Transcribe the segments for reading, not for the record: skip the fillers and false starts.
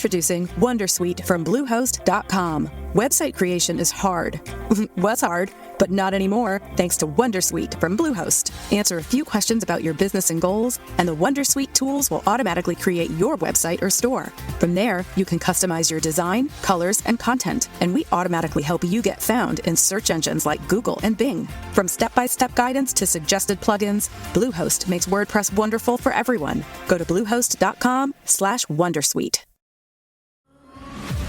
Introducing Wondersuite from Bluehost.com. Website creation is hard. Was hard, but not anymore, thanks to Wondersuite from Bluehost. Answer a few questions about your business and goals, and the Wondersuite tools will automatically create your website or store. From there, you can customize your design, colors, and content, and we automatically help you get found in search engines like Google and Bing. From step-by-step guidance to suggested plugins, Bluehost makes WordPress wonderful for everyone. Go to bluehost.com/Wondersuite.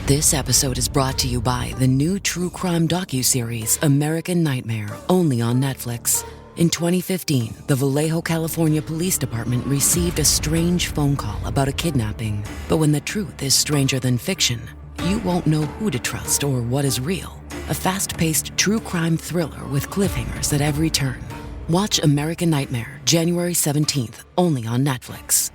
This episode is brought to you by the new true crime docuseries American Nightmare, only on Netflix. In 2015, the Vallejo, California Police Department received a strange phone call about a kidnapping. But when the truth is stranger than fiction, you won't know who to trust or what is real. A fast-paced true crime thriller with cliffhangers at every turn. Watch American Nightmare, January 17th, only on Netflix.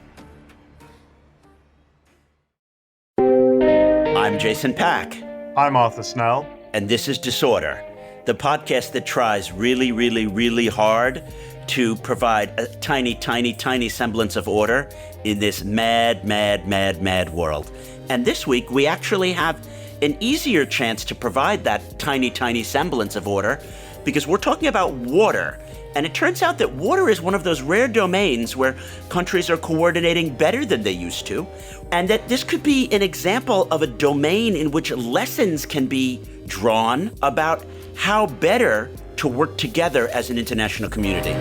I'm Jason Pack. I'm Arthur Snell. And this is Disorder, the podcast that tries really, really, really hard to provide a tiny, tiny, tiny semblance of order in this mad, mad, mad, mad world. And this week, we actually have an easier chance to provide that tiny, tiny semblance of order because we're talking about water. And it turns out that water is one of those rare domains where countries are coordinating better than they used to, and that this could be an example of a domain in which lessons can be drawn about how better to work together as an international community.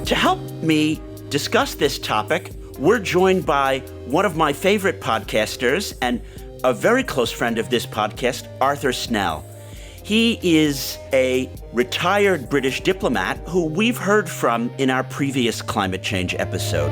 To help me discuss this topic, we're joined by one of my favorite podcasters and a very close friend of this podcast, Arthur Snell. He is a retired British diplomat who we've heard from in our previous climate change episode.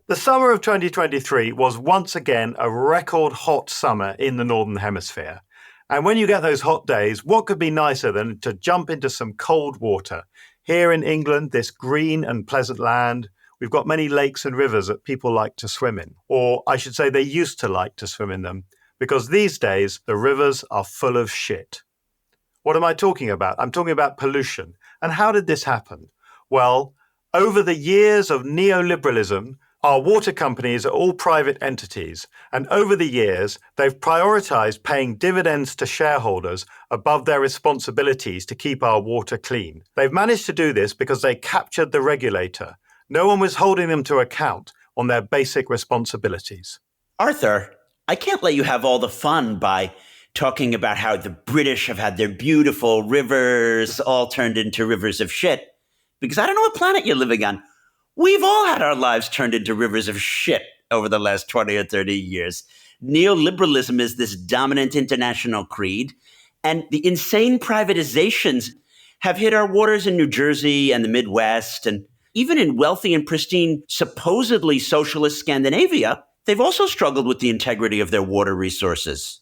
The summer of 2023 was once again a record hot summer in the Northern Hemisphere. And when you get those hot days, what could be nicer than to jump into some cold water? Here in England, this green and pleasant land, we've got many lakes and rivers that people like to swim in. Or I should say they used to like to swim in them, because these days the rivers are full of shit. What am I talking about? I'm talking about pollution. And how did this happen? Well, over the years of neoliberalism, our water companies are all private entities, and over the years, they've prioritized paying dividends to shareholders above their responsibilities to keep our water clean. They've managed to do this because they captured the regulator. No one was holding them to account on their basic responsibilities. Arthur, I can't let you have all the fun by talking about how the British have had their beautiful rivers all turned into rivers of shit, because I don't know what planet you're living on. We've all had our lives turned into rivers of shit over the last 20 or 30 years. Neoliberalism is this dominant international creed, and the insane privatizations have hit our waters in New Jersey and the Midwest, and even in wealthy and pristine, supposedly socialist Scandinavia, they've also struggled with the integrity of their water resources.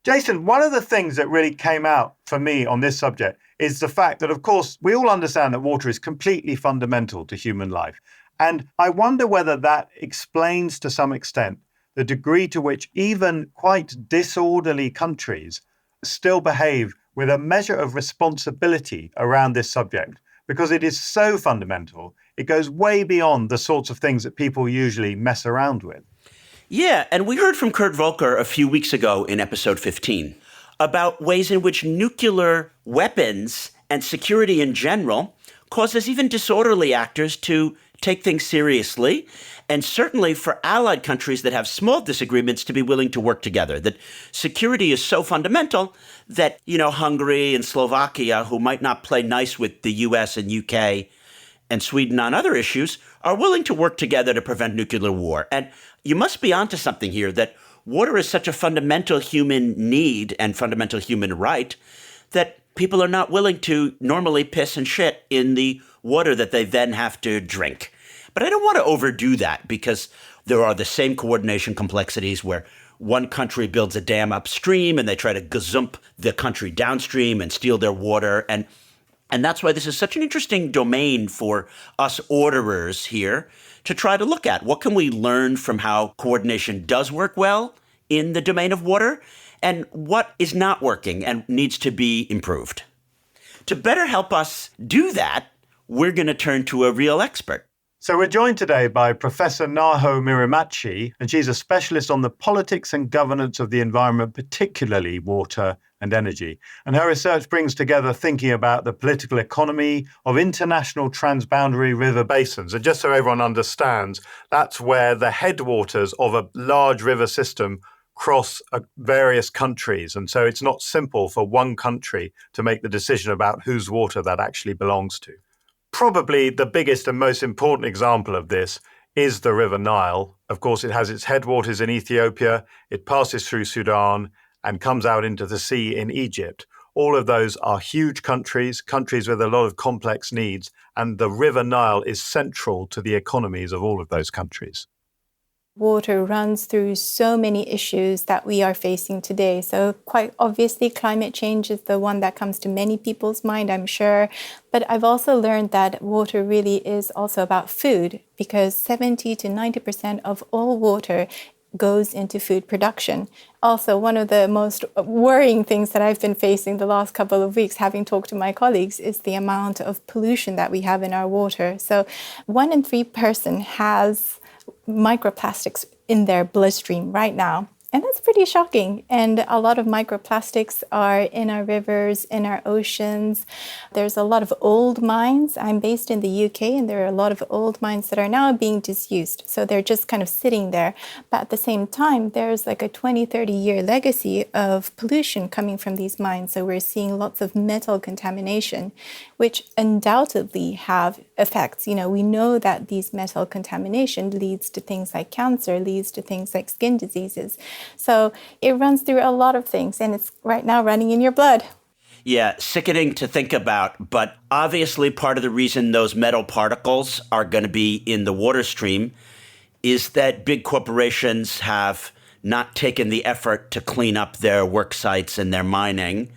Jason, one of the things that really came out for me on this subject is the fact that, of course, we all understand that water is completely fundamental to human life. And I wonder whether that explains to some extent the degree to which even quite disorderly countries still behave with a measure of responsibility around this subject, because it is so fundamental. It goes way beyond the sorts of things that people usually mess around with. Yeah, and we heard from Kurt Volker a few weeks ago in episode 15 about ways in which nuclear weapons and security in general causes even disorderly actors to take things seriously, and certainly for allied countries that have small disagreements to be willing to work together. That security is so fundamental that, Hungary and Slovakia, who might not play nice with the US and UK and Sweden on other issues, are willing to work together to prevent nuclear war. And you must be onto something here, that water is such a fundamental human need and fundamental human right that people are not willing to normally piss and shit in the water that they then have to drink. But I don't want to overdo that, because there are the same coordination complexities where one country builds a dam upstream and they try to gazump the country downstream and steal their water. And that's why this is such an interesting domain for us orderers here to try to look at. What can we learn from how coordination does work well in the domain of water, and what is not working and needs to be improved? To better help us do that, we're going to turn to a real expert. So we're joined today by Professor Naho Mirumachi, and she's a specialist on the politics and governance of the environment, particularly water and energy. And her research brings together thinking about the political economy of international transboundary river basins. And just so everyone understands, that's where the headwaters of a large river system cross various countries. And so it's not simple for one country to make the decision about whose water that actually belongs to. Probably the biggest and most important example of this is the River Nile. Of course, it has its headwaters in Ethiopia, it passes through Sudan and comes out into the sea in Egypt. All of those are huge countries with a lot of complex needs, and the River Nile is central to the economies of all of those countries. Water runs through so many issues that we are facing today. So quite obviously, climate change is the one that comes to many people's mind, I'm sure. But I've also learned that water really is also about food, because 70 to 90% of all water goes into food production. Also, one of the most worrying things that I've been facing the last couple of weeks, having talked to my colleagues, is the amount of pollution that we have in our water. So 1 in 3 person has microplastics in their bloodstream right now. And that's pretty shocking. And a lot of microplastics are in our rivers, in our oceans. There's a lot of old mines. I'm based in the UK, and there are a lot of old mines that are now being disused. So they're just kind of sitting there. But at the same time, there's like a 20, 30-year legacy of pollution coming from these mines. So we're seeing lots of metal contamination, which undoubtedly have effects. You know, we know that these metal contamination leads to things like cancer, leads to things like skin diseases. So it runs through a lot of things, and it's right now running in your blood. Yeah, sickening to think about, but obviously part of the reason those metal particles are going to be in the water stream is that big corporations have not taken the effort to clean up their work sites and their mining,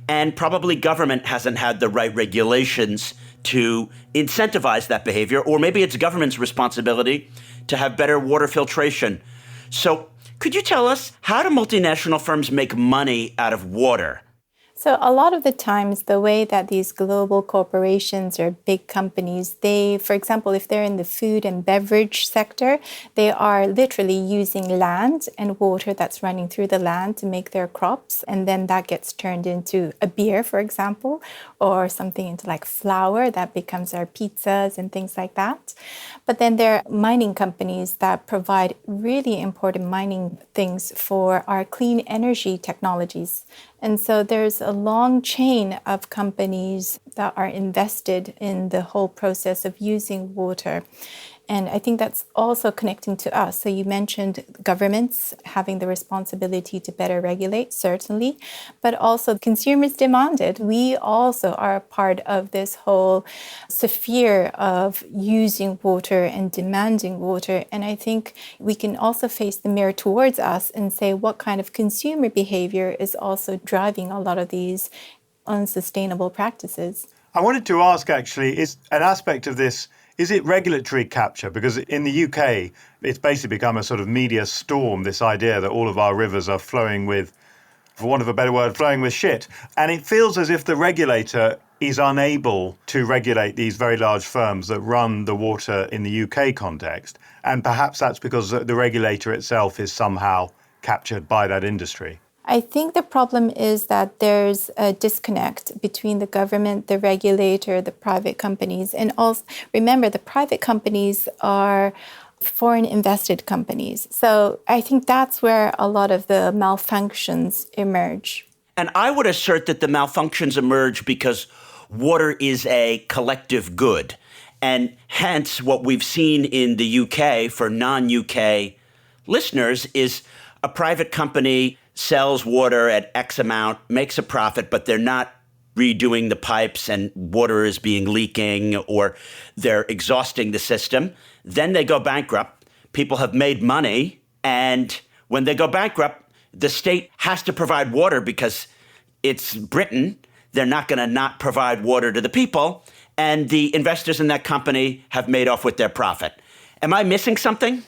and probably government hasn't had the right regulations to incentivize that behavior, or maybe it's government's responsibility to have better water filtration. So could you tell us, how do multinational firms make money out of water? So a lot of the times, the way that these global corporations or big companies, they, for example, if they're in the food and beverage sector, they are literally using land and water that's running through the land to make their crops. And then that gets turned into a beer, for example, or something into like flour that becomes our pizzas and things like that. But then there are mining companies that provide really important mining things for our clean energy technologies. And so there's a long chain of companies that are invested in the whole process of using water. And I think that's also connecting to us. So you mentioned governments having the responsibility to better regulate, certainly, but also consumers demand it. We also are a part of this whole sphere of using water and demanding water. And I think we can also face the mirror towards us and say what kind of consumer behavior is also driving a lot of these unsustainable practices. I wanted to ask, actually, is an aspect of this, is it regulatory capture? Because in the UK, it's basically become a sort of media storm, this idea that all of our rivers are flowing with, for want of a better word, flowing with shit. And it feels as if the regulator is unable to regulate these very large firms that run the water in the UK context. And perhaps that's because the regulator itself is somehow captured by that industry. I think the problem is that there's a disconnect between the government, the regulator, the private companies. And also, remember, the private companies are foreign invested companies. So I think that's where a lot of the malfunctions emerge. And I would assert that the malfunctions emerge because water is a collective good. And hence, what we've seen in the UK for non-UK listeners is a private company sells water at X amount, makes a profit, but they're not redoing the pipes and water is being leaking, or they're exhausting the system. Then they go bankrupt. People have made money. And when they go bankrupt, the state has to provide water because it's Britain. They're not going to not provide water to the people. And the investors in that company have made off with their profit. Am I missing something?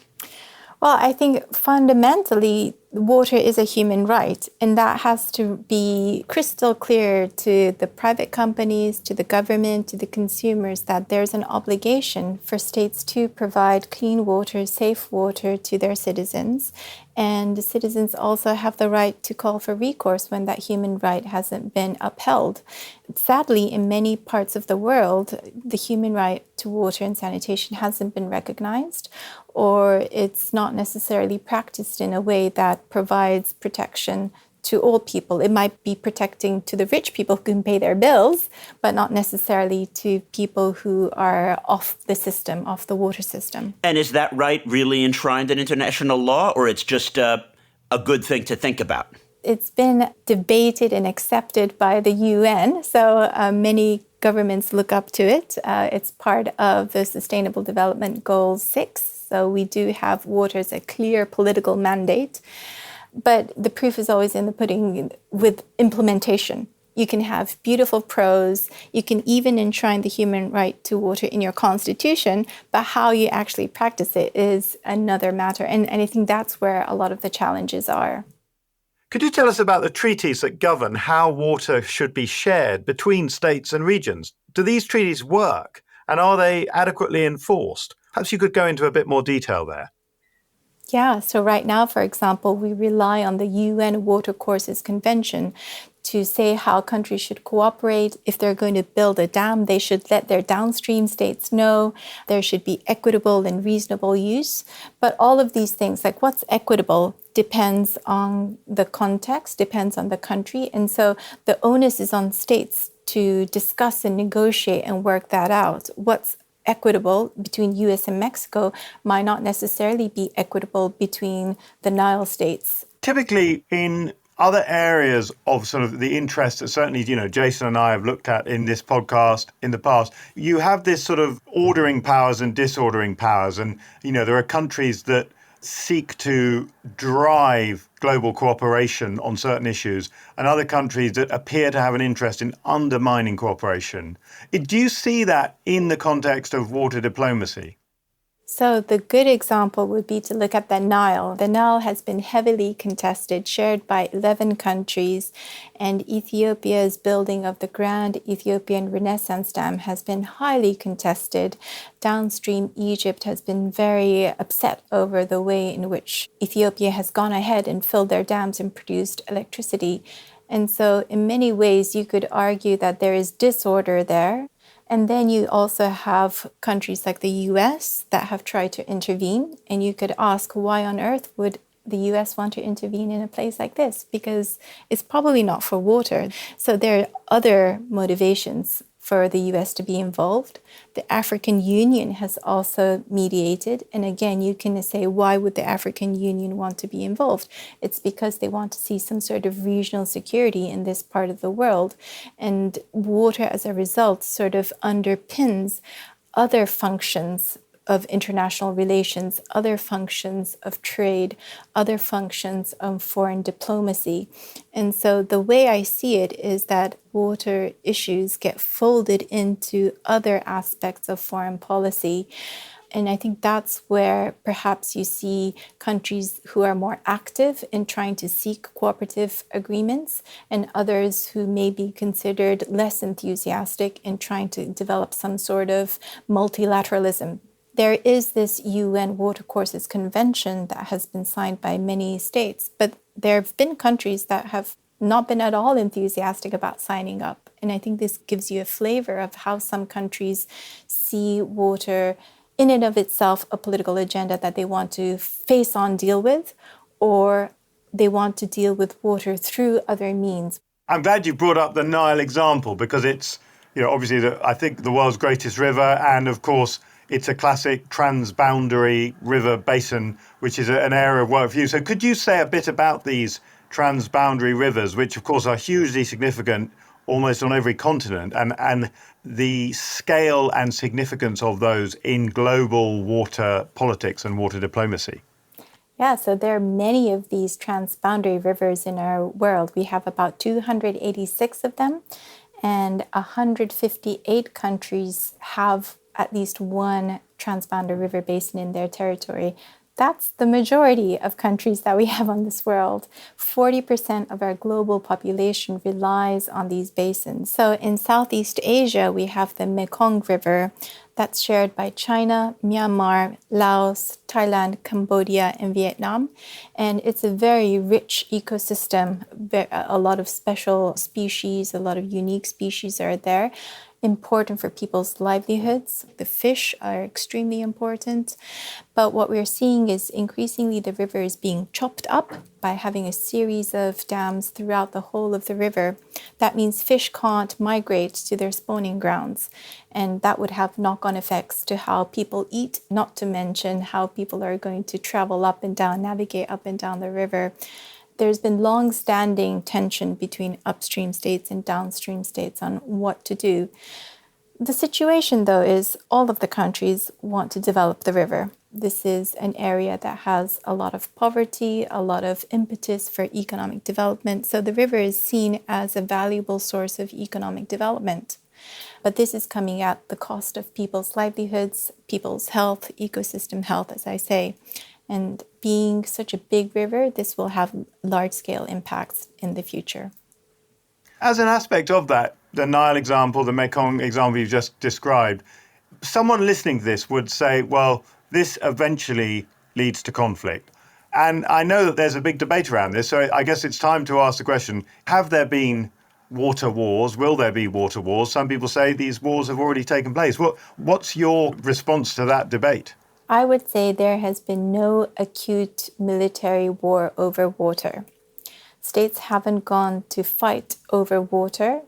Well, I think fundamentally, water is a human right, and that has to be crystal clear to the private companies, to the government, to the consumers, that there's an obligation for states to provide clean water, safe water to their citizens. And the citizens also have the right to call for recourse when that human right hasn't been upheld. Sadly, in many parts of the world, the human right to water and sanitation hasn't been recognized, or it's not necessarily practiced in a way that provides protection to all people. It might be protecting to the rich people who can pay their bills, but not necessarily to people who are off the system, off the water system. And is that right really enshrined in international law, or it's just a good thing to think about? It's been debated and accepted by the UN, so many governments look up to it. It's part of the Sustainable Development Goals 6, so we do have water as a clear political mandate. But the proof is always in the pudding with implementation. You can have beautiful prose, you can even enshrine the human right to water in your constitution, but how you actually practice it is another matter. And I think that's where a lot of the challenges are. Could you tell us about the treaties that govern how water should be shared between states and regions? Do these treaties work, and are they adequately enforced? Perhaps you could go into a bit more detail there. Yeah, so right now, for example, we rely on the UN Watercourses Convention to say how countries should cooperate. If they're going to build a dam, they should let their downstream states know. There should be equitable and reasonable use. But all of these things, like what's equitable, depends on the context, depends on the country. And so the onus is on states to discuss and negotiate and work that out. What's equitable between US and Mexico might not necessarily be equitable between the Nile states. Typically, in other areas of sort of the interest that certainly, Jason and I have looked at in this podcast in the past, you have this sort of ordering powers and disordering powers. And, there are countries that seek to drive global cooperation on certain issues and other countries that appear to have an interest in undermining cooperation. Do you see that in the context of water diplomacy? So the good example would be to look at the Nile. The Nile has been heavily contested, shared by 11 countries, and Ethiopia's building of the Grand Ethiopian Renaissance Dam has been highly contested. Downstream Egypt has been very upset over the way in which Ethiopia has gone ahead and filled their dams and produced electricity. And so in many ways, you could argue that there is disorder there. And then you also have countries like the US that have tried to intervene. And you could ask, why on earth would the US want to intervene in a place like this? Because it's probably not for water. So there are other motivations for the US to be involved. The African Union has also mediated. And again, you can say, why would the African Union want to be involved? It's because they want to see some sort of regional security in this part of the world. And water, as a result, sort of underpins other functions of international relations, other functions of trade, other functions of foreign diplomacy. And so the way I see it is that water issues get folded into other aspects of foreign policy. And I think that's where perhaps you see countries who are more active in trying to seek cooperative agreements and others who may be considered less enthusiastic in trying to develop some sort of multilateralism. There is this UN Watercourses Convention that has been signed by many states, but there have been countries that have not been at all enthusiastic about signing up. And I think this gives you a flavor of how some countries see water in and of itself a political agenda that they want to face on deal with, or they want to deal with water through other means. I'm glad you brought up the Nile example because it's, obviously, I think the world's greatest river, and of course, it's a classic transboundary river basin, which is an area of work for you. So could you say a bit about these transboundary rivers, which of course are hugely significant almost on every continent, and the scale and significance of those in global water politics and water diplomacy? Yeah, so there are many of these transboundary rivers in our world. We have about 286 of them, and 158 countries have at least one transboundary river basin in their territory. That's the majority of countries that we have on this world. 40% of our global population relies on these basins. So in Southeast Asia, we have the Mekong River that's shared by China, Myanmar, Laos, Thailand, Cambodia, and Vietnam. And it's a very rich ecosystem. A lot of special species, a lot of unique species are there. Important for people's livelihoods. The fish are extremely important. But what we're seeing is increasingly the river is being chopped up by having a series of dams throughout the whole of the river. That means fish can't migrate to their spawning grounds. And that would have knock-on effects to how people eat, not to mention how people are going to travel up and down, navigate up and down the river. There's been long-standing tension between upstream states and downstream states on what to do. The situation, though, is all of the countries want to develop the river. This is an area that has a lot of poverty, a lot of impetus for economic development. So the river is seen as a valuable source of economic development. But this is coming at the cost of people's livelihoods, people's health, ecosystem health, as I say. And being such a big river, this will have large-scale impacts in the future. As an aspect of that, the Nile example, the Mekong example you just described, someone listening to this would say, well, this eventually leads to conflict. And I know that there's a big debate around this, so I guess it's time to ask the question, have there been water wars? Will there be water wars? Some people say these wars have already taken place. What's your response to that debate? I would say there has been no acute military war over water. States haven't gone to fight over water,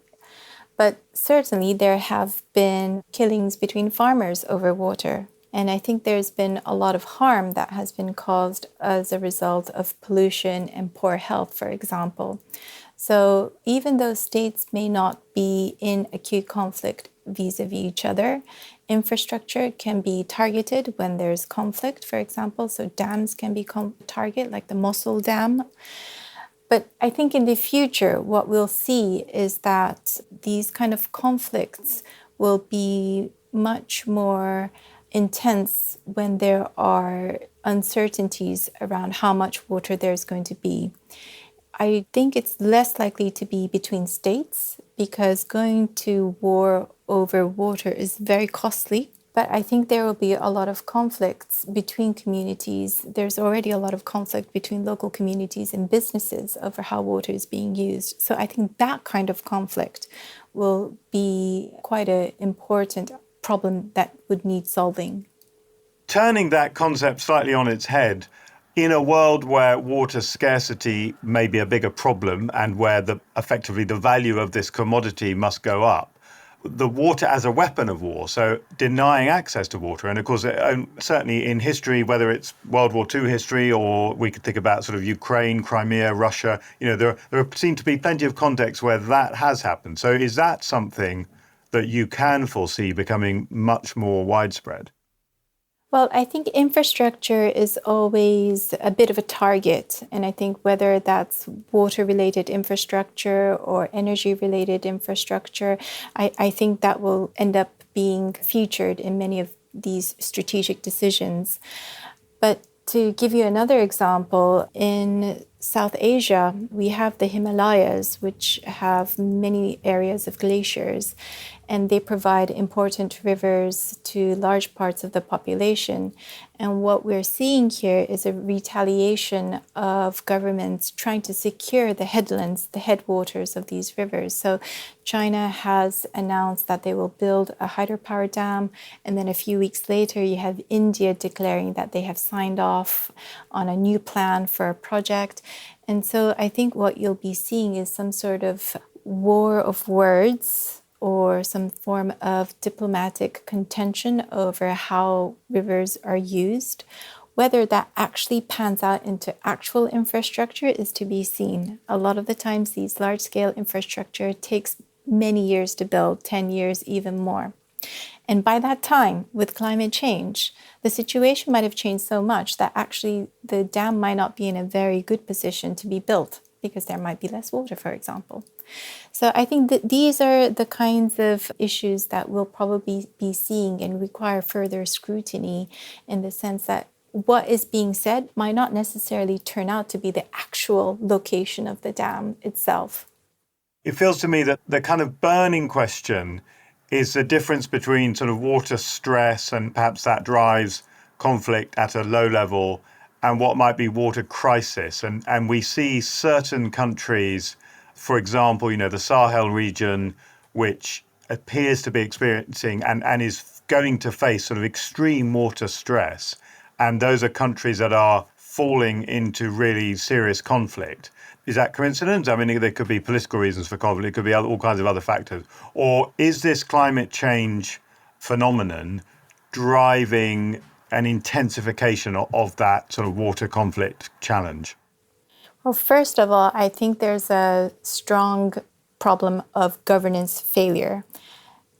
but certainly there have been killings between farmers over water. And I think there's been a lot of harm that has been caused as a result of pollution and poor health, for example. So even though states may not be in acute conflict vis-a-vis each other, infrastructure can be targeted when there's conflict, for example. So dams can be targeted, like the Mosul Dam. But I think in the future, what we'll see is that these kind of conflicts will be much more intense when there are uncertainties around how much water there's going to be. I think it's less likely to be between states because going to war over water is very costly. But I think there will be a lot of conflicts between communities. There's already a lot of conflict between local communities and businesses over how water is being used. So I think that kind of conflict will be quite an important problem that would need solving. Turning that concept slightly on its head, in a world where water scarcity may be a bigger problem and where effectively the value of this commodity must go up, the water as a weapon of war, so denying access to water. And of course, certainly in history, whether it's World War II history or we could think about sort of Ukraine, Crimea, Russia, there seem to be plenty of contexts where that has happened. So is that something that you can foresee becoming much more widespread? Well, I think infrastructure is always a bit of a target. And I think whether that's water-related infrastructure or energy-related infrastructure, I think that will end up being featured in many of these strategic decisions. But to give you another example, in South Asia, we have the Himalayas, which have many areas of glaciers, and they provide important rivers to large parts of the population. And what we're seeing here is a retaliation of governments trying to secure the headlands, the headwaters of these rivers. So China has announced that they will build a hydropower dam, and then a few weeks later you have India declaring that they have signed off on a new plan for a project. And so I think what you'll be seeing is some sort of war of words or some form of diplomatic contention over how rivers are used. Whether that actually pans out into actual infrastructure is to be seen. A lot of the times these large-scale infrastructure takes many years to build, 10 years, even more. And by that time, with climate change, the situation might have changed so much that actually the dam might not be in a very good position to be built because there might be less water, for example. So I think that these are the kinds of issues that we'll probably be seeing and require further scrutiny in the sense that what is being said might not necessarily turn out to be the actual location of the dam itself. It feels to me that the kind of burning question is the difference between sort of water stress, and perhaps that drives conflict at a low level, and what might be water crisis. And we see certain countries, for example, the Sahel region, which appears to be experiencing and is going to face sort of extreme water stress. And those are countries that are falling into really serious conflict. Is that coincidence? I mean, there could be political reasons for conflict. It could be all kinds of other factors. Or is this climate change phenomenon driving an intensification of that sort of water conflict challenge? Well, first of all, I think there's a strong problem of governance failure.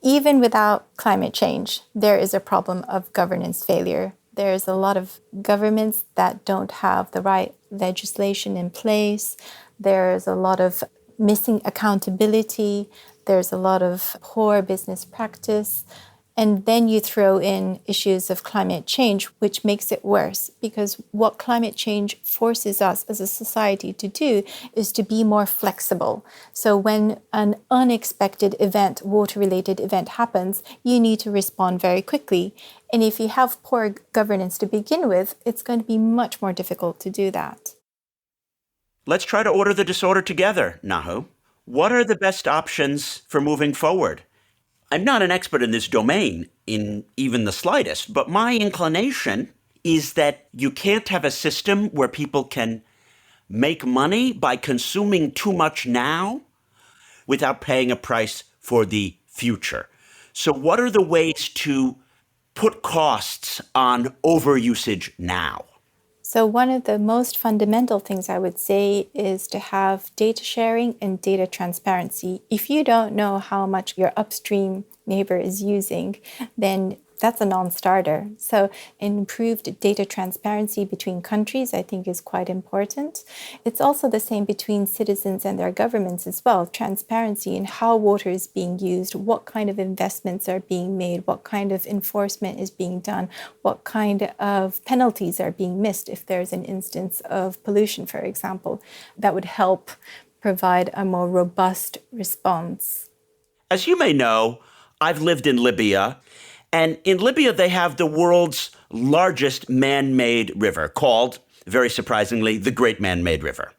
Even without climate change, there is a problem of governance failure. There's a lot of governments that don't have the right legislation in place. There's a lot of missing accountability. There's a lot of poor business practice. And then you throw in issues of climate change, which makes it worse, because what climate change forces us as a society to do is to be more flexible. So when an unexpected event, water-related event happens, you need to respond very quickly. And if you have poor governance to begin with, it's going to be much more difficult to do that. Let's try to order the disorder together, Naho. What are the best options for moving forward? I'm not an expert in this domain in even the slightest, but my inclination is that you can't have a system where people can make money by consuming too much now without paying a price for the future. So what are the ways to put costs on overusage now? So one of the most fundamental things I would say is to have data sharing and data transparency. If you don't know how much your upstream neighbor is using, then that's a non-starter. So improved data transparency between countries, I think, is quite important. It's also the same between citizens and their governments as well. Transparency in how water is being used, what kind of investments are being made, what kind of enforcement is being done, what kind of penalties are being missed if there's an instance of pollution, for example. That would help provide a more robust response. As you may know, I've lived in Libya. And in Libya, they have the world's largest man-made river called, very surprisingly, the Great Man-Made River.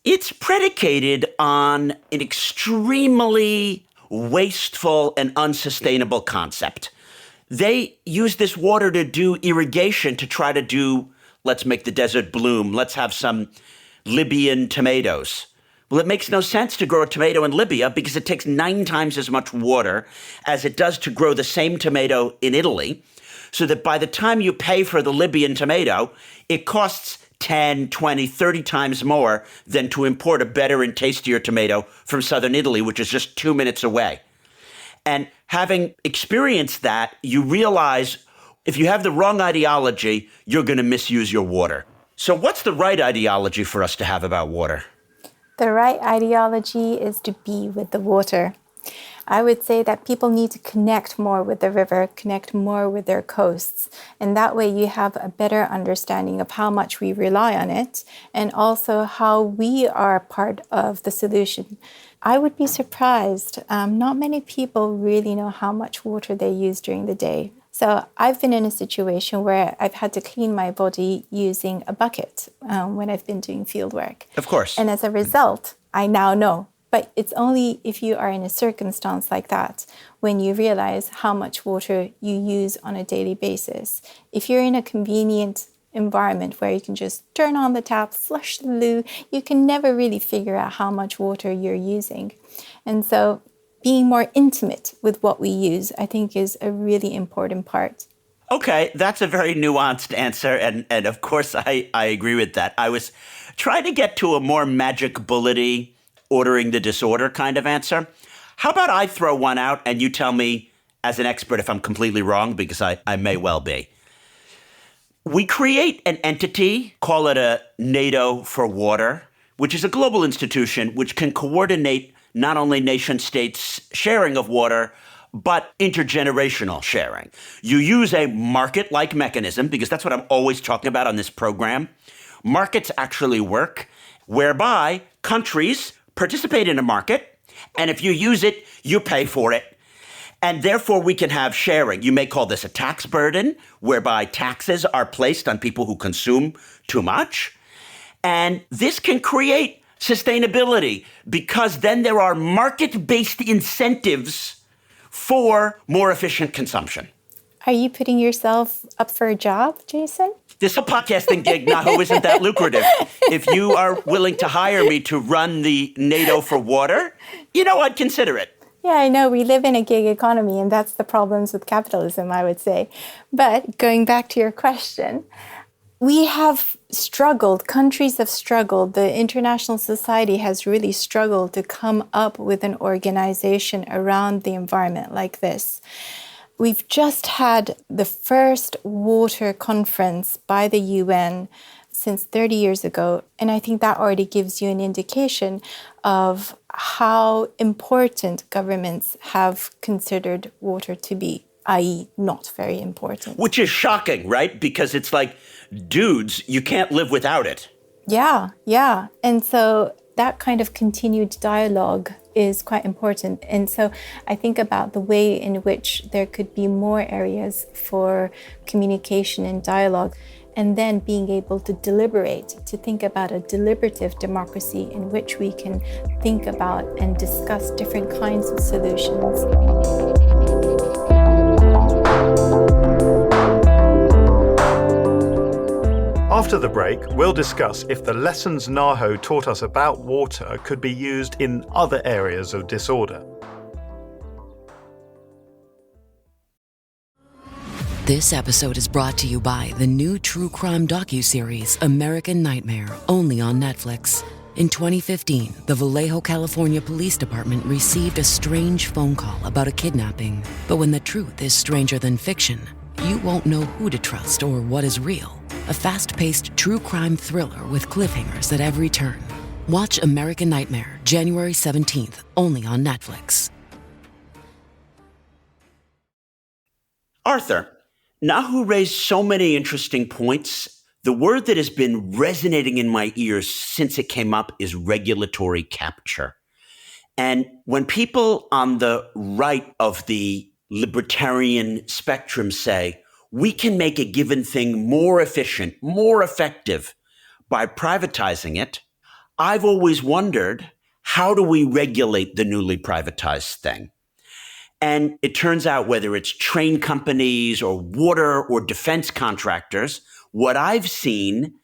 It's predicated on an extremely wasteful and unsustainable concept. They use this water to do irrigation to try to do, let's make the desert bloom, let's have some Libyan tomatoes. Well, it makes no sense to grow a tomato in Libya because it takes 9 times as much water as it does to grow the same tomato in Italy, so that by the time you pay for the Libyan tomato, it costs 10, 20, 30 times more than to import a better and tastier tomato from southern Italy, which is just 2 minutes away. And having experienced that, you realize if you have the wrong ideology, you're going to misuse your water. So what's the right ideology for us to have about water? The right ideology is to be with the water. I would say that people need to connect more with the river, connect more with their coasts. And that way you have a better understanding of how much we rely on it and also how we are part of the solution. I would be surprised. Not many people really know how much water they use during the day. So I've been in a situation where I've had to clean my body using a bucket when I've been doing field work. Of course. And as a result, I now know. But it's only if you are in a circumstance like that when you realize how much water you use on a daily basis. If you're in a convenient environment where you can just turn on the tap, flush the loo, you can never really figure out how much water you're using. And so being more intimate with what we use, I think, is a really important part. Okay, that's a very nuanced answer, and of course I agree with that. I was trying to get to a more magic bullety, ordering the disorder kind of answer. How about I throw one out and you tell me as an expert if I'm completely wrong, because I may well be. We create an entity, call it a NATO for water, which is a global institution which can coordinate not only nation states' sharing of water, but intergenerational sharing. You use a market-like mechanism, because that's what I'm always talking about on this program. Markets actually work, whereby countries participate in a market, and if you use it, you pay for it. And therefore, we can have sharing. You may call this a tax burden, whereby taxes are placed on people who consume too much. And this can create sustainability, because then there are market-based incentives for more efficient consumption. Are you putting yourself up for a job, Jason? This podcasting gig, Naho, isn't that lucrative. If you are willing to hire me to run the NATO for water, I'd consider it. Yeah, I know. We live in a gig economy, and that's the problems with capitalism, I would say. But going back to your question, we have struggled, countries have struggled, the international society has really struggled to come up with an organization around the environment like this. We've just had the first water conference by the UN since 30 years ago, and I think that already gives you an indication of how important governments have considered water to be, i.e. not very important. Which is shocking, right? Because it's like, dudes, you can't live without it. Yeah. And so that kind of continued dialogue is quite important. And so I think about the way in which there could be more areas for communication and dialogue, and then being able to deliberate, to think about a deliberative democracy in which we can think about and discuss different kinds of solutions. After the break, we'll discuss if the lessons Naho taught us about water could be used in other areas of disorder. This episode is brought to you by the new true crime docuseries American Nightmare, only on Netflix. In 2015, the Vallejo, California Police Department received a strange phone call about a kidnapping. But when the truth is stranger than fiction, you won't know who to trust or what is real. A fast-paced true crime thriller with cliffhangers at every turn. Watch American Nightmare, January 17th, only on Netflix. Arthur, Naho raised so many interesting points. The word that has been resonating in my ears since it came up is regulatory capture. And when people on the right of the libertarian spectrum say, we can make a given thing more efficient, more effective by privatizing it, I've always wondered, how do we regulate the newly privatized thing? And it turns out whether it's train companies or water or defense contractors, what I've seen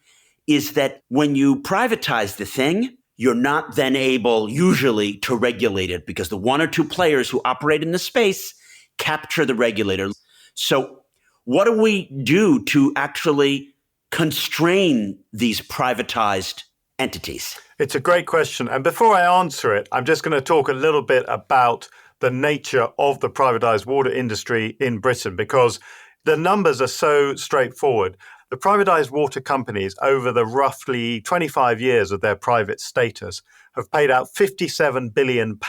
is that when you privatize the thing, you're not then able usually to regulate it, because the one or two players who operate in the space capture the regulator. So what do we do to actually constrain these privatized entities? It's a great question. And before I answer it, I'm just going to talk a little bit about the nature of the privatized water industry in Britain, because the numbers are so straightforward. The privatized water companies, over the roughly 25 years of their private status, have paid out £57 billion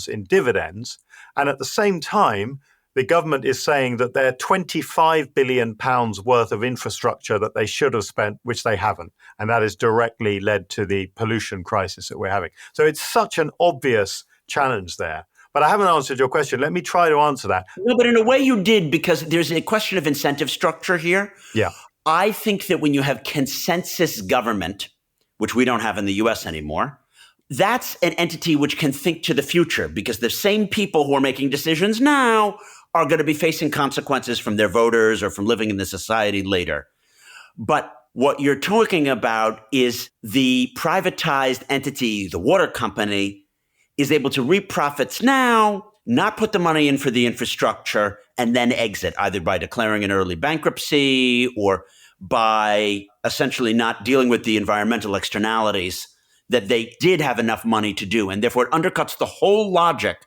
in dividends. And at the same time, the government is saying that they're £25 billion worth of infrastructure that they should have spent, which they haven't. And that has directly led to the pollution crisis that we're having. So it's such an obvious challenge there. But I haven't answered your question. Let me try to answer that. No, but in a way you did, because there's a question of incentive structure here. Yeah. I think that when you have consensus government, which we don't have in the US anymore, that's an entity which can think to the future, because the same people who are making decisions now are going to be facing consequences from their voters or from living in the society later. But what you're talking about is the privatized entity, the water company, is able to reap profits now, not put the money in for the infrastructure, and then exit, either by declaring an early bankruptcy or by essentially not dealing with the environmental externalities that they did have enough money to do. And therefore, it undercuts the whole logic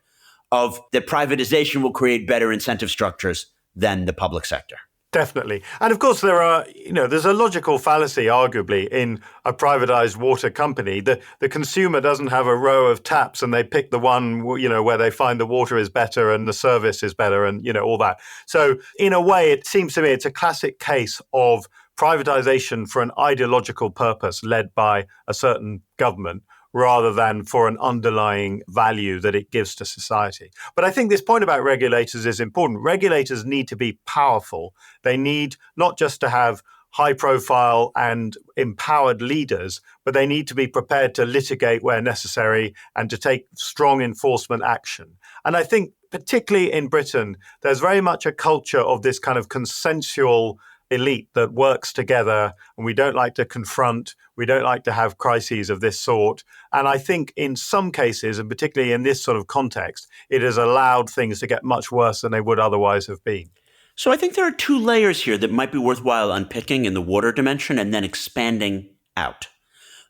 of that privatization will create better incentive structures than the public sector. Definitely. And of course, there's a logical fallacy, arguably, in a privatized water company. The consumer doesn't have a row of taps and they pick the one, where they find the water is better and the service is better and, all that. So in a way, it seems to me it's a classic case of privatization for an ideological purpose led by a certain government, rather than for an underlying value that it gives to society. But I think this point about regulators is important. Regulators need to be powerful. They need not just to have high profile and empowered leaders, but they need to be prepared to litigate where necessary and to take strong enforcement action. And I think particularly in Britain, there's very much a culture of this kind of consensual elite that works together, and we don't like to confront, we don't like to have crises of this sort. And I think in some cases, and particularly in this sort of context, it has allowed things to get much worse than they would otherwise have been. So I think there are two layers here that might be worthwhile unpicking in the water dimension and then expanding out.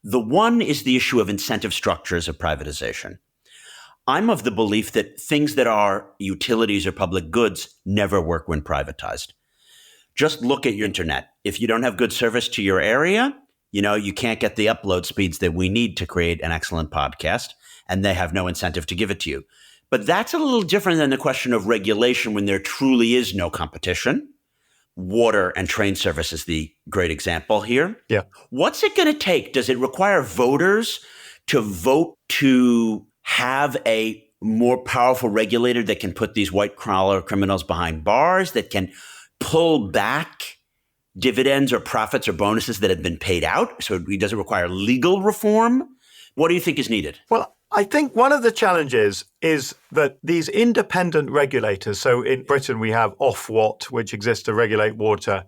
The one is the issue of incentive structures of privatization. I'm of the belief that things that are utilities or public goods never work when privatized. Just look at your internet. If you don't have good service to your area, you can't get the upload speeds that we need to create an excellent podcast, and they have no incentive to give it to you. But that's a little different than the question of regulation when there truly is no competition. Water and train service is the great example here. Yeah. What's it going to take? Does it require voters to vote to have a more powerful regulator that can put these white-collar criminals behind bars, that can pull back dividends or profits or bonuses that have been paid out? So it doesn't require legal reform? What do you think is needed? Well, I think one of the challenges is that these independent regulators, so in Britain we have Ofwat, which exists to regulate water,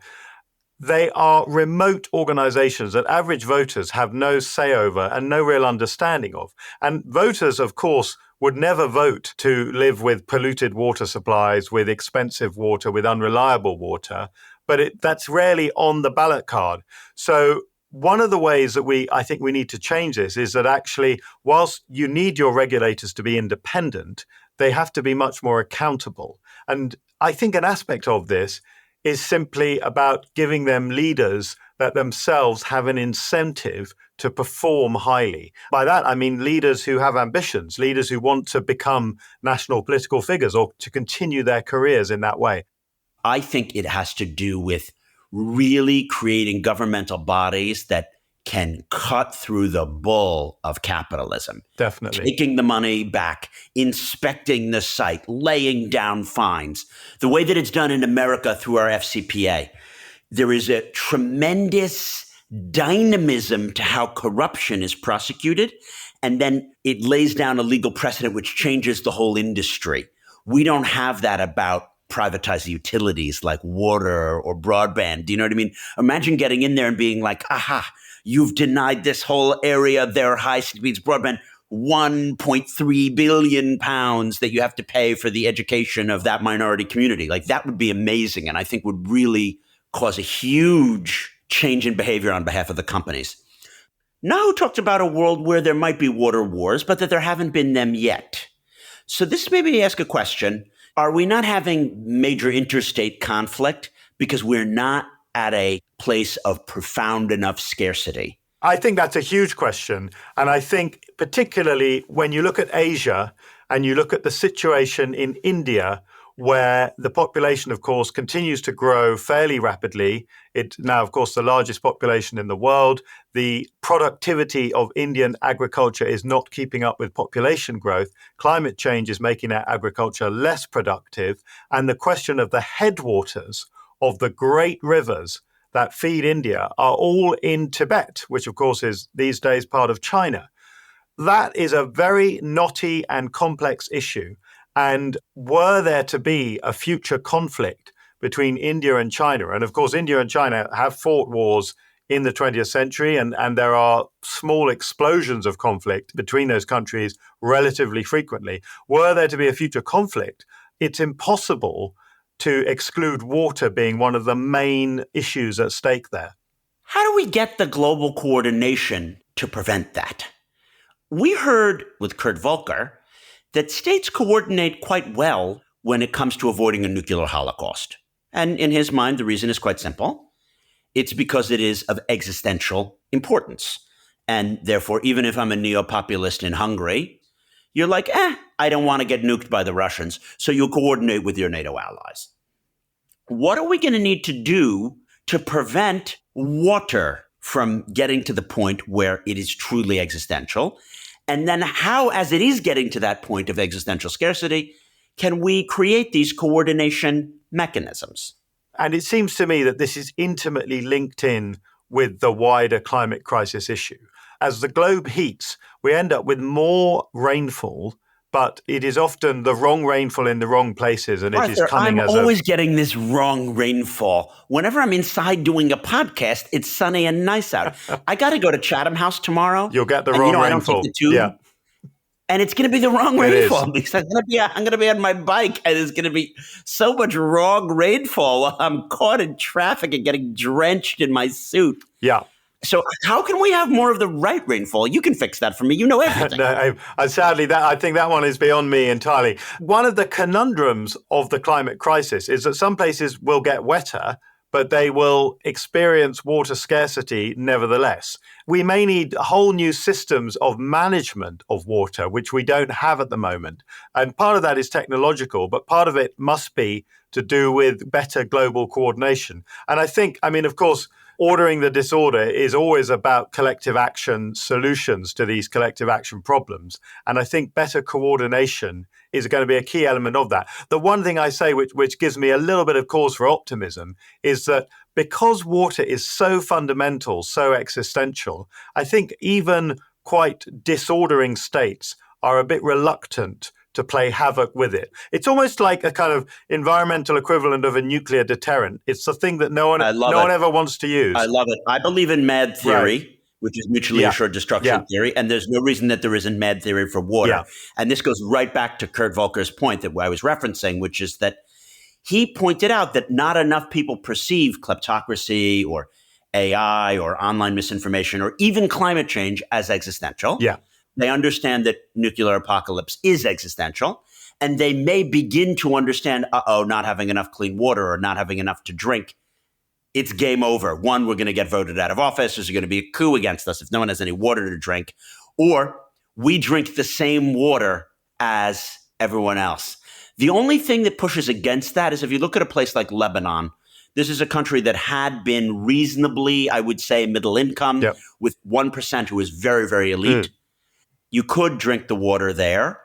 they are remote organizations that average voters have no say over and no real understanding of. And voters, of course, would never vote to live with polluted water supplies, with expensive water, with unreliable water, but that's rarely on the ballot card. So one of the ways that I think we need to change this is that actually, whilst you need your regulators to be independent, they have to be much more accountable. And I think an aspect of this is simply about giving them leaders that themselves have an incentive to perform highly. By that, I mean leaders who have ambitions, leaders who want to become national political figures or to continue their careers in that way. I think it has to do with really creating governmental bodies that can cut through the bull of capitalism. Definitely. Taking the money back, inspecting the site, laying down fines, the way that it's done in America through our FCPA. There is a tremendous dynamism to how corruption is prosecuted, and then it lays down a legal precedent which changes the whole industry. We don't have that about privatized utilities like water or broadband. Do you know what I mean? Imagine getting in there and being like, aha, you've denied this whole area their high-speed broadband, 1.3 billion pounds that you have to pay for the education of that minority community. Like, that would be amazing, and I think would really cause a huge change in behavior on behalf of the companies. Naho talked about a world where there might be water wars, but that there haven't been them yet. So this made me ask a question. Are we not having major interstate conflict because we're not at a place of profound enough scarcity? I think that's a huge question. And I think particularly when you look at Asia and you look at the situation in India, where the population, of course, continues to grow fairly rapidly. It's now, of course, the largest population in the world. The productivity of Indian agriculture is not keeping up with population growth. Climate change is making our agriculture less productive. And the question of the headwaters of the great rivers that feed India are all in Tibet, which, of course, is these days part of China. That is a very knotty and complex issue. And were there to be a future conflict between India and China, and of course, India and China have fought wars in the 20th century, and there are small explosions of conflict between those countries relatively frequently. Were there to be a future conflict, it's impossible to exclude water being one of the main issues at stake there. How do we get the global coordination to prevent that? We heard with Kurt Volker that states coordinate quite well when it comes to avoiding a nuclear holocaust. And in his mind, the reason is quite simple. It's because it is of existential importance. And therefore, even if I'm a neo-populist in Hungary, you're like, I don't want to get nuked by the Russians. So you'll coordinate with your NATO allies. What are we going to need to do to prevent water from getting to the point where it is truly existential? And then how, as it is getting to that point of existential scarcity, can we create these coordination mechanisms? And it seems to me that this is intimately linked in with the wider climate crisis issue. As the globe heats, we end up with more rainfall, but it is often the wrong rainfall in the wrong places, and Arthur, it is coming I'm always getting this wrong rainfall. Whenever I'm inside doing a podcast, it's sunny and nice out. I got to go to Chatham House tomorrow. You'll get the wrong rainfall. I don't take the tube. Yeah. And it's going to be the wrong rainfall because I'm going to be on my bike and there's going to be so much wrong rainfall while I'm caught in traffic and getting drenched in my suit. Yeah. So how can we have more of the right rainfall? You can fix that for me. You know everything. No, sadly, I think that one is beyond me entirely. One of the conundrums of the climate crisis is that some places will get wetter, but they will experience water scarcity nevertheless. We may need whole new systems of management of water, which we don't have at the moment. And part of that is technological, but part of it must be to do with better global coordination. And I think, of course, ordering the disorder is always about collective action solutions to these collective action problems. And I think better coordination is going to be a key element of that. The one thing I say, which gives me a little bit of cause for optimism, is that because water is so fundamental, so existential, I think even quite disordering states are a bit reluctant to play havoc with it. It's almost like a kind of environmental equivalent of a nuclear deterrent. It's the thing that no one ever wants to use. I love it. I believe in MAD theory, which is mutually assured destruction theory, and there's no reason that there isn't MAD theory for water. Yeah. And this goes right back to Kurt Volker's point that I was referencing, which is that he pointed out that not enough people perceive kleptocracy or AI or online misinformation or even climate change as existential. Yeah. They understand that nuclear apocalypse is existential, and they may begin to understand, not having enough clean water or not having enough to drink, it's game over. One, we're going to get voted out of office. There's going to be a coup against us if no one has any water to drink. Or we drink the same water as everyone else. The only thing that pushes against that is if you look at a place like Lebanon, this is a country that had been reasonably, I would say, middle income, with 1% who is very, very elite. You could drink the water there,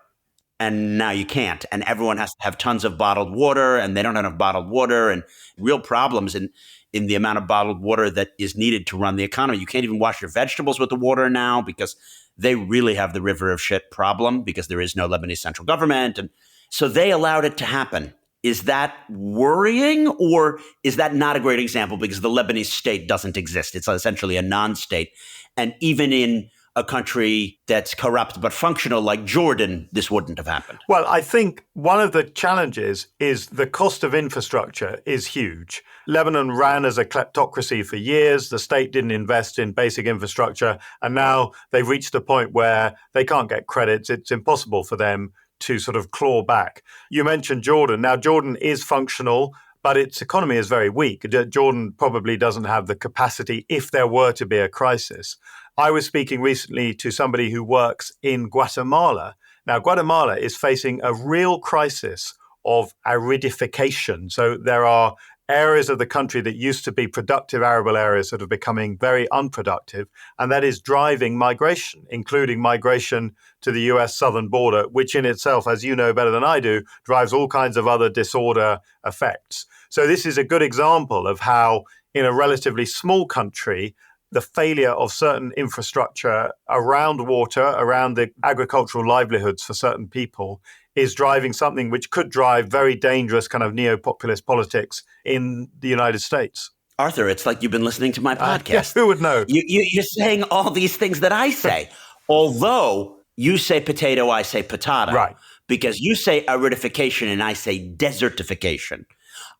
and now you can't. And everyone has to have tons of bottled water, and they don't have enough bottled water, and real problems in the amount of bottled water that is needed to run the economy. You can't even wash your vegetables with the water now because they really have the river of shit problem because there is no Lebanese central government. And so they allowed it to happen. Is that worrying, or is that not a great example because the Lebanese state doesn't exist? It's essentially a non-state. And even in a country that's corrupt but functional like Jordan, this wouldn't have happened. Well, I think one of the challenges is the cost of infrastructure is huge. Lebanon ran as a kleptocracy for years. The state didn't invest in basic infrastructure. And now they've reached a point where they can't get credits. It's impossible for them to sort of claw back. You mentioned Jordan. Now, Jordan is functional, but its economy is very weak. Jordan probably doesn't have the capacity if there were to be a crisis. I was speaking recently to somebody who works in Guatemala. Now, Guatemala is facing a real crisis of aridification. So there are areas of the country that used to be productive arable areas that are becoming very unproductive, and that is driving migration, including migration to the US southern border, which in itself, as you know better than I do, drives all kinds of other disorder effects. So this is a good example of how, in a relatively small country, the failure of certain infrastructure around water, around the agricultural livelihoods for certain people, is driving something which could drive very dangerous kind of neo-populist politics in the United States. Arthur, it's like you've been listening to my podcast. Who would know? You're saying all these things that I say, although you say potato, I say patata. Right. Because you say aridification and I say desertification.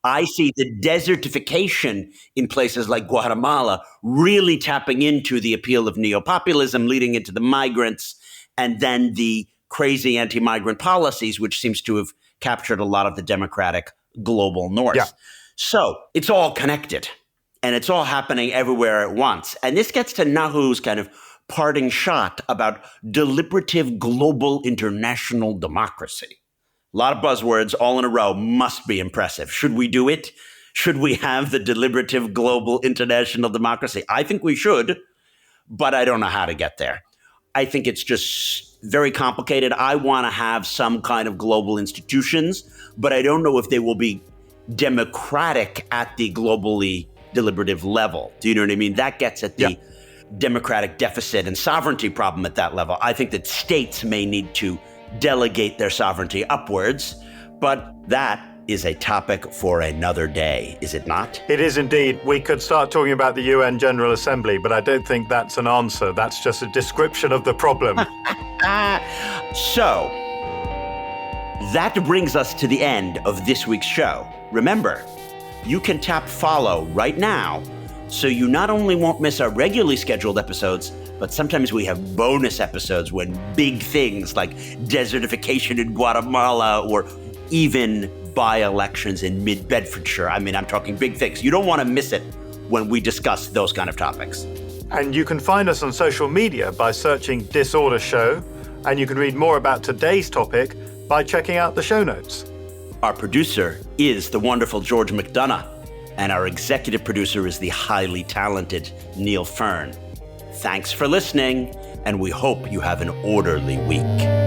I see the desertification in places like Guatemala really tapping into the appeal of neo-populism, leading into the migrants, and then the crazy anti-migrant policies, which seems to have captured a lot of the democratic global north. Yeah. So it's all connected, and it's all happening everywhere at once. And this gets to Naho's kind of parting shot about deliberative global international democracy. A lot of buzzwords all in a row must be impressive. Should we do it? Should we have the deliberative global international democracy? I think we should, but I don't know how to get there. I think it's just very complicated. I want to have some kind of global institutions, but I don't know if they will be democratic at the globally deliberative level. Do you know what I mean? That gets at the democratic deficit and sovereignty problem at that level. I think that states may need to delegate their sovereignty upwards, but that is a topic for another day, is it not? It is indeed. We could start talking about the UN General Assembly, but I don't think that's an answer. That's just a description of the problem. So, that brings us to the end of this week's show. Remember, you can tap follow right now so you not only won't miss our regularly scheduled episodes, but sometimes we have bonus episodes when big things like desertification in Guatemala or even by-elections in mid-Bedfordshire. I mean, I'm talking big things. You don't want to miss it when we discuss those kind of topics. And you can find us on social media by searching Disorder Show, and you can read more about today's topic by checking out the show notes. Our producer is the wonderful George McDonough, and our executive producer is the highly talented Neil Fern. Thanks for listening, and we hope you have an orderly week.